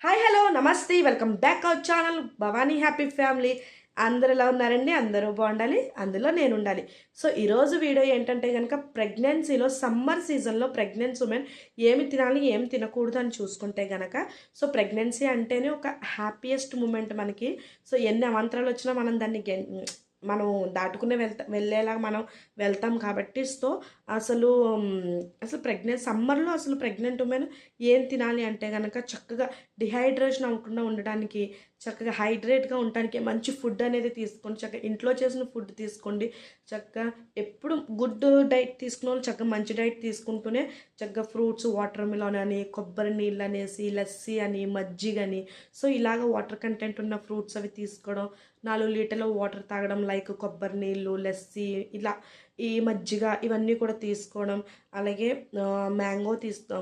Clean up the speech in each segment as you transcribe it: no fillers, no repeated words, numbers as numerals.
Hi hello నమస్తే welcome back our channel Bhavani happy family. అందరు ఎలా ఉన్నారండి? అందరూ బాగుండాలి, అందులో నేను ఉండాలి. సో ఈరోజు వీడియో ఏంటంటే కనుక ప్రెగ్నెన్సీలో సమ్మర్ సీజన్లో ప్రెగ్నెన్సీ ఉమెన్ ఏమి తినాలి ఏమి తినకూడదు అని చూసుకుంటే కనుక సో ప్రెగ్నెన్సీ అంటేనే ఒక హ్యాపీయెస్ట్ మూమెంట్ మనకి. సో ఎన్ని అవంతరాలు వచ్చినా మనం దాన్ని మనం దాటుకునే వెళ్ళేలాగా మనం వెళ్తాం కాబట్టి సో అసలు అసలు సమ్మర్లో అసలు ప్రెగ్నెంట్ ఉమెన్ ఏం తినాలి అంటే కనుక చక్కగా డిహైడ్రేషన్ అవ్వకుండా ఉండడానికి, చక్కగా హైడ్రేట్గా ఉండడానికి మంచి ఫుడ్ అనేది తీసుకోండి. చక్కగా ఇంట్లో చేసిన ఫుడ్ తీసుకోండి. చక్కగా ఎప్పుడు గుడ్ డైట్ తీసుకున్న వాళ్ళు చక్కగా మంచి డైట్ తీసుకుంటూనే చక్కగా ఫ్రూట్స్, వాటర్ మిలన్ అని, కొబ్బరి నీళ్ళు అనేసి, లస్సీ అని, మజ్జిగ అని, సో ఇలాగ వాటర్ కంటెంట్ ఉన్న ఫ్రూట్స్ అవి తీసుకోవడం, 4 లీటర్ల వాటర్ తాగడం, లైక్ కొబ్బరి నీళ్ళు, లస్సీ, ఇలా ఈ మజ్జిగ ఇవన్నీ కూడా తీసుకోవడం. అలాగే మ్యాంగో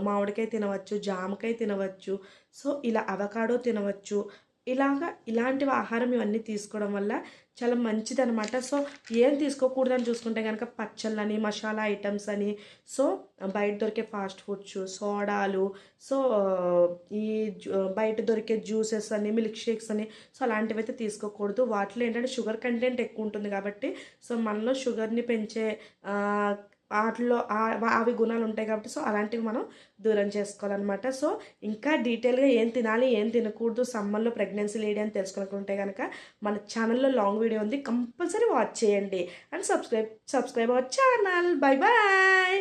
మామిడికాయ తినవచ్చు, జామకాయ తినవచ్చు, సో ఇలా అవకాడో తినవచ్చు. ఇలాంటివి ఆహారం ఇవన్నీ తీసుకోవడం వల్ల చాలా మంచిదనమాట. సో ఏం తీసుకోకూడదని చూసుకుంటే కనుక పచ్చళ్ళని, మసాలా ఐటమ్స్ అని, సో బయట దొరికే ఫాస్ట్ ఫుడ్స్, సోడాలు, సో ఈ బయట దొరికే జ్యూసెస్ అని, మిల్క్ షేక్స్ అని, సో అలాంటివి అయితే తీసుకోకూడదు. వాటిలో ఏంటంటే షుగర్ కంటెంట్ ఎక్కువ ఉంటుంది కాబట్టి సో మనలో షుగర్ని పెంచే వాటిలో అవి గుణాలు ఉంటాయి కాబట్టి సో అలాంటివి మనం దూరం చేసుకోవాలన్నమాట. సో ఇంకా డీటెయిల్గా ఏం తినాలి ఏం తినకూడదు సమ్మర్లో ప్రెగ్నెన్సీ లేడీ అని తెలుసుకుంటే కనుక మన ఛానల్లో లాంగ్ వీడియో ఉంది, కంపల్సరీ వాచ్ చేయండి and subscribe our channel. Bye bye.